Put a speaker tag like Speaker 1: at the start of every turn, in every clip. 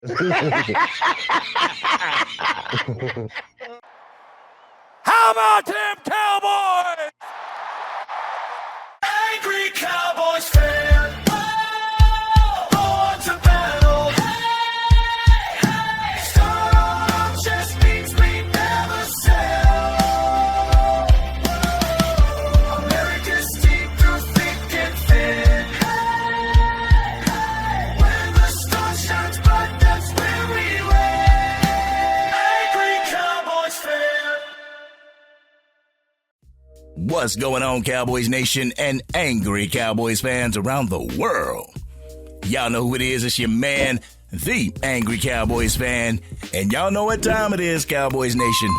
Speaker 1: How about them Cowboys?
Speaker 2: Angry Cowboys fan, born to battle. Hey, hey, strong just means we never sell. America's team through thick and thin. Hey, hey, when the sun shines bright, that's where we win. Angry Cowboys fan.
Speaker 3: What's going on, Cowboys Nation and angry Cowboys fans around the world? Y'all know who it is. It's your man, the Angry Cowboys Fan. And y'all know what time it is, Cowboys Nation.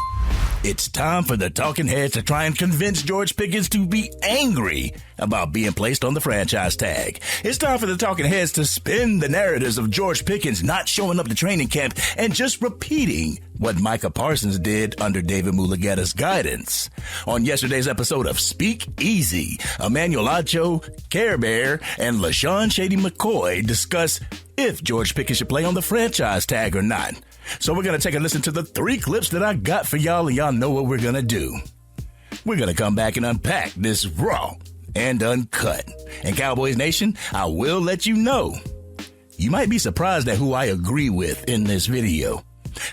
Speaker 3: It's time for the talking heads to try and convince George Pickens to be angry about being placed on the franchise tag. It's time for the talking heads to spin the narratives of George Pickens not showing up to training camp and just repeating what Micah Parsons did under David Mulugheta's guidance. On yesterday's episode of Speakeasy, Emmanuel Acho, Care Bear, and LaShawn Shady McCoy discuss if George Pickens should play on the franchise tag or not. So we're going to take a listen to the 3 clips that I got for y'all, and y'all know what we're going to do. We're going to come back and unpack this raw and uncut. And Cowboys Nation, I will let you know, you might be surprised at who I agree with in this video.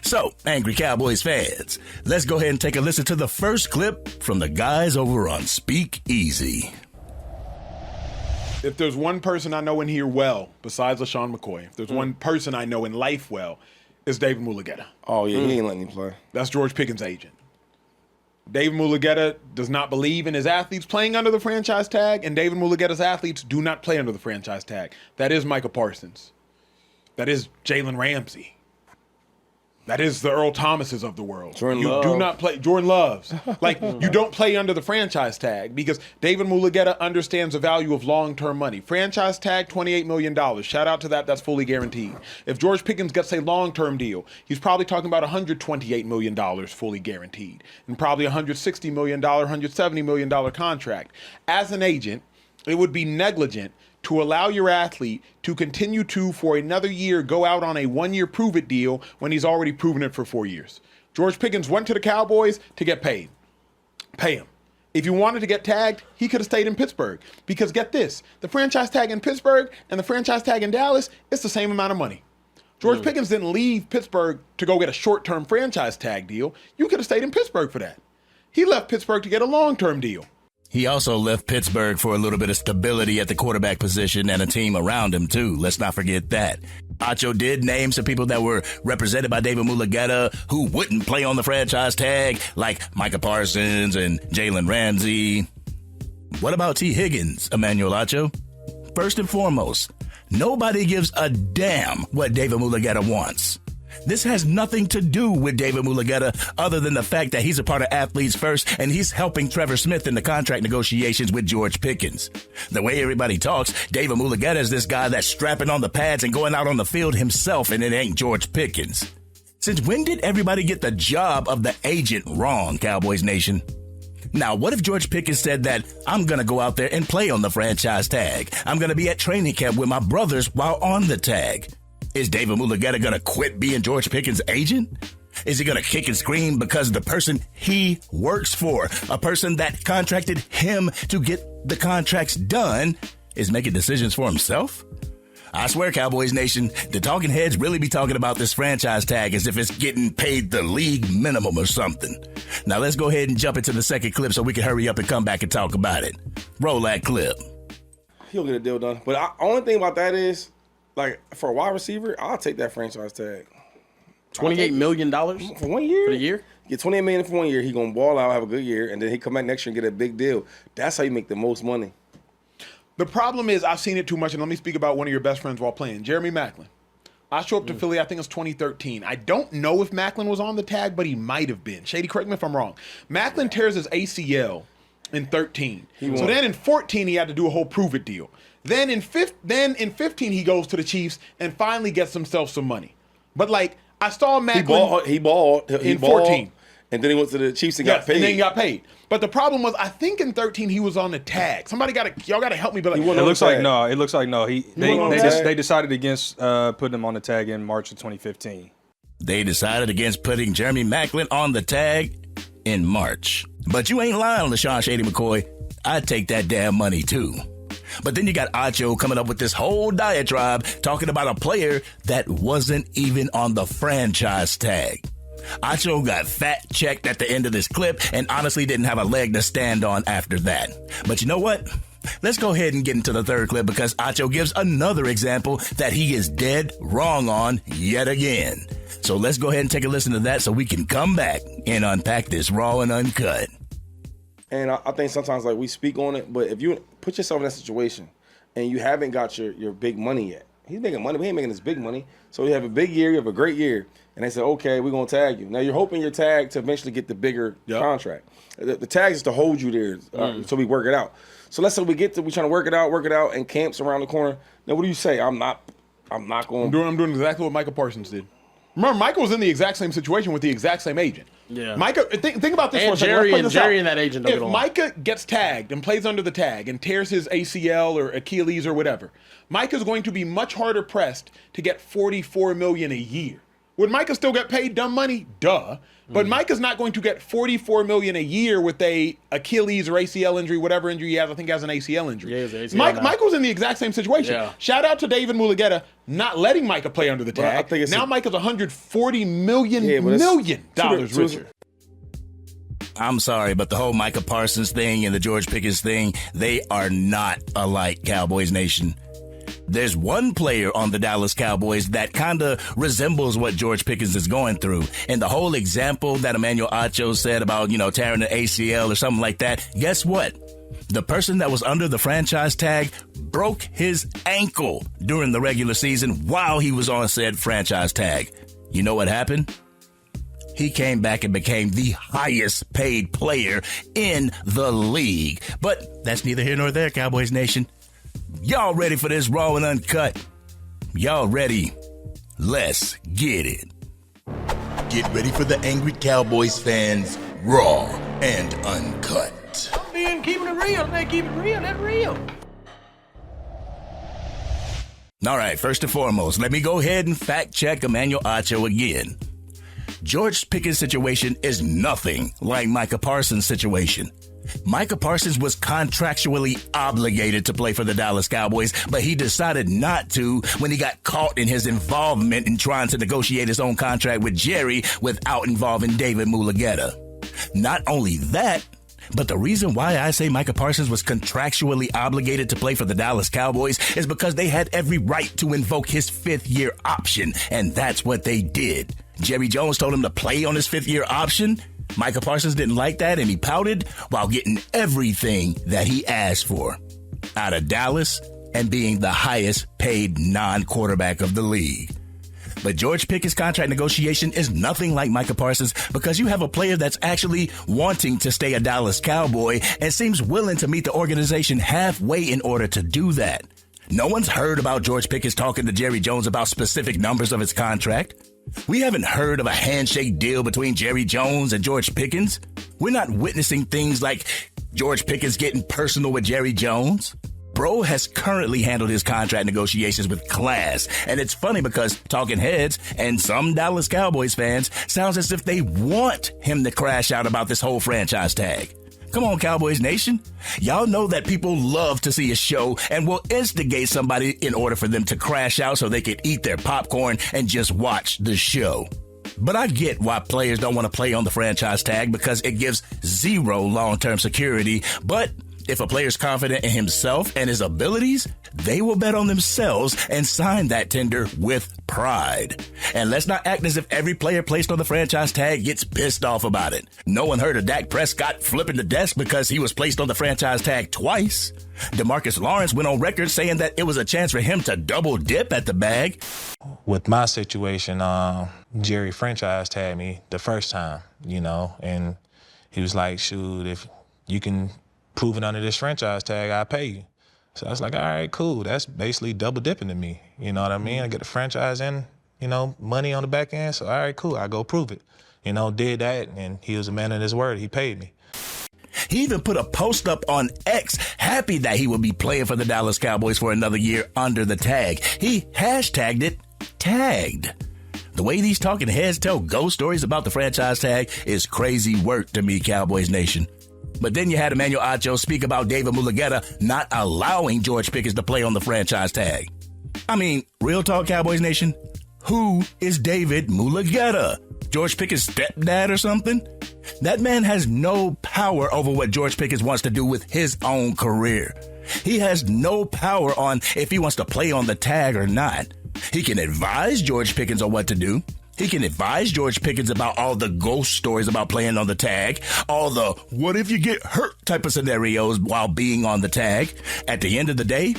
Speaker 3: So, Angry Cowboys fans, let's go ahead and take a listen to the first clip from the guys over on Speakeasy.
Speaker 4: If there's one person I know in here well, besides LaShawn McCoy, if there's one person I know in life well, it's David Mulugheta.
Speaker 5: Oh, yeah, he ain't letting him play.
Speaker 4: That's George Pickens' agent. David Mulugheta does not believe in his athletes playing under the franchise tag, and David Mulugheta's athletes do not play under the franchise tag. That is Micah Parsons. That is Jalen Ramsey. That is the Earl Thomases of the world.
Speaker 5: Jordan
Speaker 4: You
Speaker 5: Love.
Speaker 4: do not play Jordan Loves. Like, you don't play under the franchise tag because David Mulugheta understands the value of long-term money. Franchise tag, $28 million. Shout out to that. That's fully guaranteed. If George Pickens gets a long-term deal, he's probably talking about $128 million fully guaranteed, and probably $160 million, $170 million contract. As an agent, it would be negligent to allow your athlete to continue to, for another year, go out on a 1-year prove-it deal when he's already proven it for 4 years. George Pickens went to the Cowboys to get paid. Pay him. If he wanted to get tagged, he could have stayed in Pittsburgh. Because get this, the franchise tag in Pittsburgh and the franchise tag in Dallas, it's the same amount of money. George Pickens didn't leave Pittsburgh to go get a short-term franchise tag deal. You could have stayed in Pittsburgh for that. He left Pittsburgh to get a long-term deal.
Speaker 3: He also left Pittsburgh for a little bit of stability at the quarterback position and a team around him, too. Let's not forget that. Acho did name some people that were represented by David Mulugheta who wouldn't play on the franchise tag, like Micah Parsons and Jalen Ramsey. What about T. Higgins, Emmanuel Acho? First and foremost, nobody gives a damn what David Mulugheta wants. This has nothing to do with David Mulugheta other than the fact that he's a part of Athletes First and he's helping Trevor Smith in the contract negotiations with George Pickens. The way everybody talks, David Mulugheta is this guy that's strapping on the pads and going out on the field himself, and it ain't George Pickens. Since when did everybody get the job of the agent wrong, Cowboys Nation? Now, what if George Pickens said that I'm going to go out there and play on the franchise tag? I'm going to be at training camp with my brothers while on the tag. Is David Mulugheta going to quit being George Pickens' agent? Is he going to kick and scream because the person he works for, a person that contracted him to get the contracts done, is making decisions for himself? I swear, Cowboys Nation, the talking heads really be talking about this franchise tag as if it's getting paid the league minimum or something. Now let's go ahead and jump into the second clip so we can hurry up and come back and talk about it. Roll that clip.
Speaker 5: He'll get a deal done. But the only thing about that is, like, for a wide receiver, I'll take that franchise tag.
Speaker 1: $28 million
Speaker 5: For 1 year?
Speaker 1: for the year?
Speaker 5: Get $28 million for 1 year. He going to ball out, have a good year, and then he come back next year and get a big deal. That's how you make the most money.
Speaker 4: The problem is I've seen it too much, and let me speak about one of your best friends while playing, Jeremy Maclin. I showed up to Philly, I think it was 2013. I don't know if Maclin was on the tag, but he might have been. Shady, correct me if I'm wrong. Maclin tears his ACL in 13. So then in 14, he had to do a whole prove-it deal. Then in 15, he goes to the Chiefs and finally gets himself some money. But, like, I saw Maclin
Speaker 5: He balled.
Speaker 4: in 14.
Speaker 5: and then he went to the Chiefs and got paid.
Speaker 4: And then he got paid. But the problem was, I think in 13 he was on the tag. Y'all got to help me. But
Speaker 5: He
Speaker 4: like,
Speaker 5: went
Speaker 6: It
Speaker 5: on
Speaker 6: looks
Speaker 5: the
Speaker 6: like
Speaker 5: tag.
Speaker 6: no. It looks like no.
Speaker 5: went on the tag?
Speaker 6: They decided against putting him on the tag in March of 2015.
Speaker 3: They decided against putting Jeremy Maclin on the tag in March. But you ain't lying, LaShawn Shady McCoy. I'd take that damn money too. But then you got Acho coming up with this whole diatribe talking about a player that wasn't even on the franchise tag. Acho got fact-checked at the end of this clip and honestly didn't have a leg to stand on after that. But you know what? Let's go ahead and get into the third clip because Acho gives another example that he is dead wrong on yet again. So let's go ahead and take a listen to that so we can come back and unpack this raw and uncut.
Speaker 5: And I think sometimes like we speak on it, but if you put yourself in that situation and you haven't got your big money yet, he's making money, but he ain't making his big money. So you have a big year, you have a great year, and they say, okay, we're gonna tag you. Now you're hoping you're tagged to eventually get the bigger contract. The tag is to hold you there so we work it out. So let's say we trying to work it out, and camp's around the corner. Now what do you say? I'm not going.
Speaker 4: I'm doing exactly what Micah Parsons did. Remember, Micah was in the exact same situation with the exact same agent.
Speaker 1: Yeah.
Speaker 4: Micah, think about this
Speaker 1: And
Speaker 4: for a second.
Speaker 1: Jerry
Speaker 4: Let's play
Speaker 1: and
Speaker 4: this
Speaker 1: Jerry
Speaker 4: out.
Speaker 1: and that agent don't
Speaker 4: If
Speaker 1: get along.
Speaker 4: Micah gets tagged and plays under the tag and tears his ACL or Achilles or whatever, Micah's going to be much harder pressed to get $44 million a year. Would Micah still get paid dumb money? Duh. But Micah's not going to get $44 million a year with a Achilles or ACL injury, whatever injury he has. I think he has an ACL injury.
Speaker 1: Yeah, he has an ACL now.
Speaker 4: Michael's in the exact same situation.
Speaker 1: Yeah.
Speaker 4: Shout out to David Mulugheta not letting Micah play under the
Speaker 5: Well, I
Speaker 4: tag.
Speaker 5: think it's
Speaker 4: Now Micah's $140 million
Speaker 5: to the-
Speaker 4: richer.
Speaker 3: I'm sorry, but the whole Micah Parsons thing and the George Pickens thing, they are not alike, Cowboys Nation. There's one player on the Dallas Cowboys that kind of resembles what George Pickens is going through. And the whole example that Emmanuel Acho said about, tearing an ACL or something like that, guess what? The person that was under the franchise tag broke his ankle during the regular season while he was on said franchise tag. You know what happened? He came back and became the highest paid player in the league. But that's neither here nor there, Cowboys Nation. Y'all ready for this raw and uncut? Y'all ready? Let's get it. Get ready for the Angry Cowboys fans, raw and uncut.
Speaker 1: Keeping it real. They keep it real. That's real.
Speaker 3: All right, first and foremost, let me go ahead and fact check Emmanuel Acho again. George Pickens' situation is nothing like Micah Parsons' situation. Micah Parsons was contractually obligated to play for the Dallas Cowboys, but he decided not to when he got caught in his involvement in trying to negotiate his own contract with Jerry without involving David Mulugheta. Not only that, but the reason why I say Micah Parsons was contractually obligated to play for the Dallas Cowboys is because they had every right to invoke his fifth-year option, and that's what they did. Jerry Jones told him to play on his fifth-year option. Micah Parsons didn't like that, and he pouted while getting everything that he asked for out of Dallas and being the highest-paid non-quarterback of the league. But George Pickens' contract negotiation is nothing like Micah Parsons because you have a player that's actually wanting to stay a Dallas Cowboy and seems willing to meet the organization halfway in order to do that. No one's heard about George Pickens talking to Jerry Jones about specific numbers of his contract. We haven't heard of a handshake deal between Jerry Jones and George Pickens. We're not witnessing things like George Pickens getting personal with Jerry Jones. Bro has currently handled his contract negotiations with class, and it's funny because talking heads and some Dallas Cowboys fans sounds as if they want him to crash out about this whole franchise tag. Come on, Cowboys Nation. Y'all know that people love to see a show and will instigate somebody in order for them to crash out so they can eat their popcorn and just watch the show. But I get why players don't want to play on the franchise tag because it gives zero long-term security. But if a player's confident in himself and his abilities, they will bet on themselves and sign that tender with pride. And let's not act as if every player placed on the franchise tag gets pissed off about it. No one heard of Dak Prescott flipping the desk because he was placed on the franchise tag twice. DeMarcus Lawrence went on record saying that it was a chance for him to double dip at the bag.
Speaker 7: With my situation, Jerry franchise tagged me the first time, and he was like, shoot, if you can prove it under this franchise tag, I'll pay you. So I was like, all right, cool. That's basically double dipping to me. You know what I mean? I get a franchise and money on the back end. So, all right, cool. I go prove it. Did that, and he was a man of his word. He paid me.
Speaker 3: He even put a post up on X, happy that he would be playing for the Dallas Cowboys for another year under the tag. He hashtagged it tagged. The way these talking heads tell ghost stories about the franchise tag is crazy work to me, Cowboys Nation. But then you had Emmanuel Acho speak about David Mulugheta not allowing George Pickens to play on the franchise tag. I mean, real talk, Cowboys Nation. Who is David Mulugheta? George Pickens' stepdad or something? That man has no power over what George Pickens wants to do with his own career. He has no power on if he wants to play on the tag or not. He can advise George Pickens on what to do. He can advise George Pickens about all the ghost stories about playing on the tag, all the what if you get hurt type of scenarios while being on the tag. At the end of the day,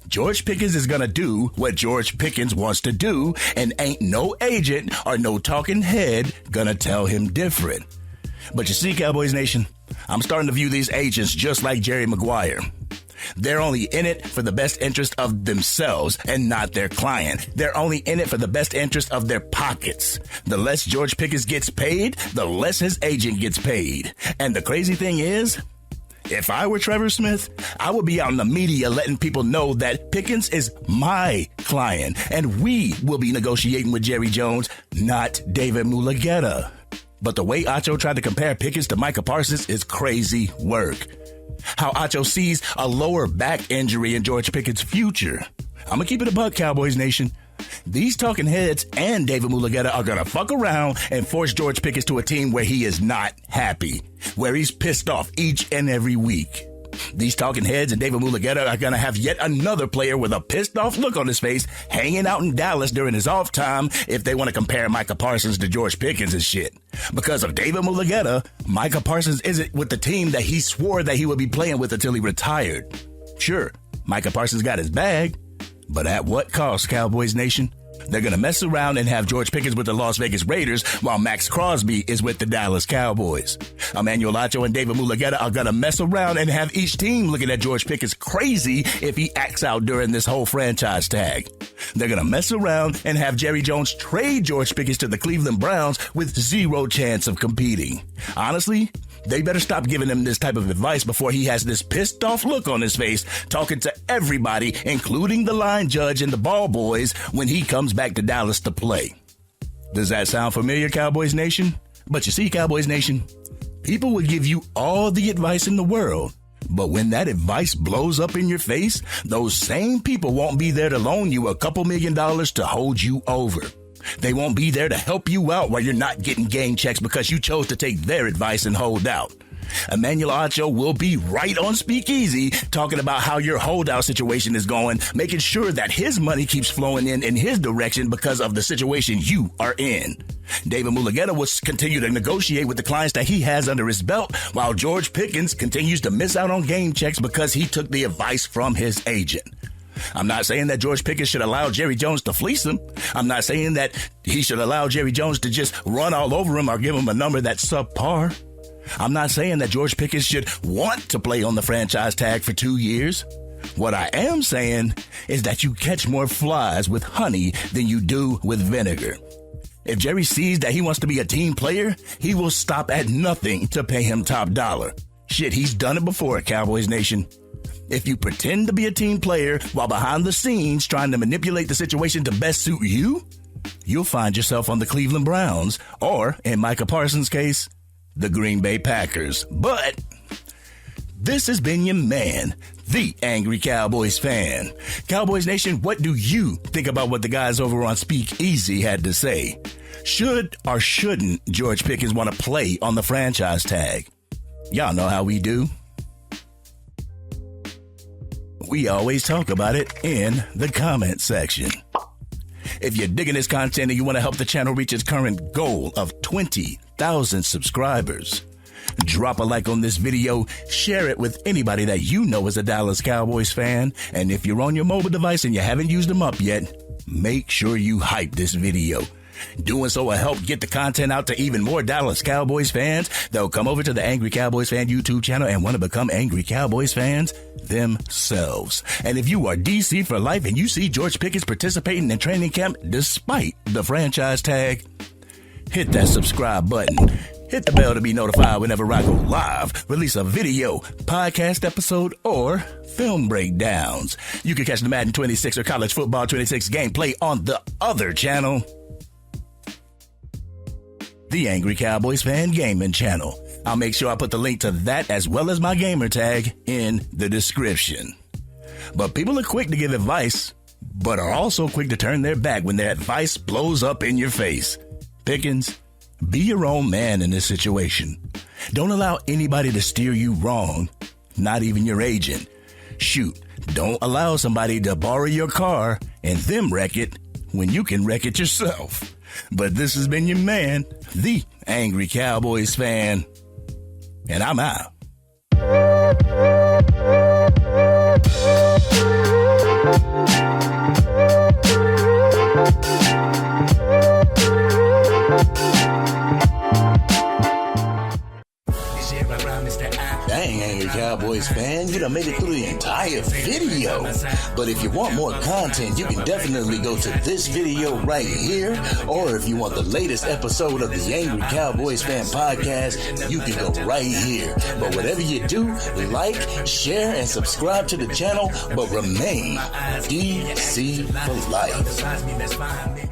Speaker 3: George Pickens is going to do what George Pickens wants to do, and ain't no agent or no talking head going to tell him different. But you see, Cowboys Nation, I'm starting to view these agents just like Jerry Maguire. They're only in it for the best interest of themselves and not their client. They're only in it for the best interest of their pockets. The less George Pickens gets paid, the less his agent gets paid. And the crazy thing is, if I were Trevor Smith, I would be out in the media letting people know that Pickens is my client and we will be negotiating with Jerry Jones, not David Mulugheta. But the way Acho tried to compare Pickens to Micah Parsons is crazy work. How Acho sees a lower back injury in George Pickens' future. I'm going to keep it a buck, Cowboys Nation. These talking heads and David Mulugheta are going to fuck around and force George Pickens to a team where he is not happy, where he's pissed off each and every week. These talking heads and David Mulugheta are going to have yet another player with a pissed off look on his face hanging out in Dallas during his off time if they want to compare Micah Parsons to George Pickens and shit. Because of David Mulugheta, Micah Parsons isn't with the team that he swore that he would be playing with until he retired. Sure, Micah Parsons got his bag, but at what cost, Cowboys Nation? They're going to mess around and have George Pickens with the Las Vegas Raiders while Max Crosby is with the Dallas Cowboys. Emmanuel Acho and David Mulugheta are going to mess around and have each team looking at George Pickens crazy if he acts out during this whole franchise tag. They're going to mess around and have Jerry Jones trade George Pickens to the Cleveland Browns with zero chance of competing. Honestly, they better stop giving him this type of advice before he has this pissed off look on his face talking to everybody, including the line judge and the ball boys, when he comes back to Dallas to play. Does that sound familiar, Cowboys Nation? But you see, Cowboys Nation, people will give you all the advice in the world, but when that advice blows up in your face, those same people won't be there to loan you a couple $1 million to hold you over. They won't be there to help you out while you're not getting game checks because you chose to take their advice and hold out. Emmanuel Acho will be right on Speakeasy talking about how your holdout situation is going, making sure that his money keeps flowing in his direction because of the situation you are in. David Mulugheta will continue to negotiate with the clients that he has under his belt, while George Pickens continues to miss out on game checks because he took the advice from his agent. I'm not saying that George Pickens should allow Jerry Jones to fleece him. I'm not saying that he should allow Jerry Jones to just run all over him or give him a number that's subpar. I'm not saying that George Pickens should want to play on the franchise tag for 2 years. What I am saying is that you catch more flies with honey than you do with vinegar. If Jerry sees that he wants to be a team player, he will stop at nothing to pay him top dollar. Shit, he's done it before, Cowboys Nation. If you pretend to be a team player while behind the scenes trying to manipulate the situation to best suit you, you'll find yourself on the Cleveland Browns, or, in Micah Parsons' case, the Green Bay Packers. But this has been your man, the Angry Cowboys Fan. Cowboys Nation, what do you think about what the guys over on Speakeasy had to say? Should or shouldn't George Pickens want to play on the franchise tag? Y'all know how we do. We always talk about it in the comment section. If you're digging this content and you want to help the channel reach its current goal of 20,000 subscribers, drop a like on this video, share it with anybody that you know is a Dallas Cowboys fan, and if you're on your mobile device and you haven't used them up yet, make sure you hype this video. Doing so will help get the content out to even more Dallas Cowboys fans. They'll come over to the Angry Cowboys Fan YouTube channel and want to become Angry Cowboys fans themselves. And if you are DC for life and you see George Pickens participating in training camp despite the franchise tag, hit that subscribe button. Hit the bell to be notified whenever I go live, release a video, podcast episode, or film breakdowns. You can catch the Madden 26 or College Football 26 gameplay on the other channel, the Angry Cowboys Fan Gaming Channel. I'll make sure I put the link to that as well as my gamer tag in the description. But people are quick to give advice, but are also quick to turn their back when their advice blows up in your face. Pickens, be your own man in this situation. Don't allow anybody to steer you wrong, not even your agent. Shoot, don't allow somebody to borrow your car and them wreck it when you can wreck it yourself. But this has been your man, the Angry Cowboys Fan, and I'm out. Dang, Angry Cowboys fan, you done made it through the entire video. But if you want more content, you can definitely go to this video right here. Or if you want the latest episode of the Angry Cowboys Fan podcast, you can go right here. But whatever you do, like, share, and subscribe to the channel, but remain DC for life.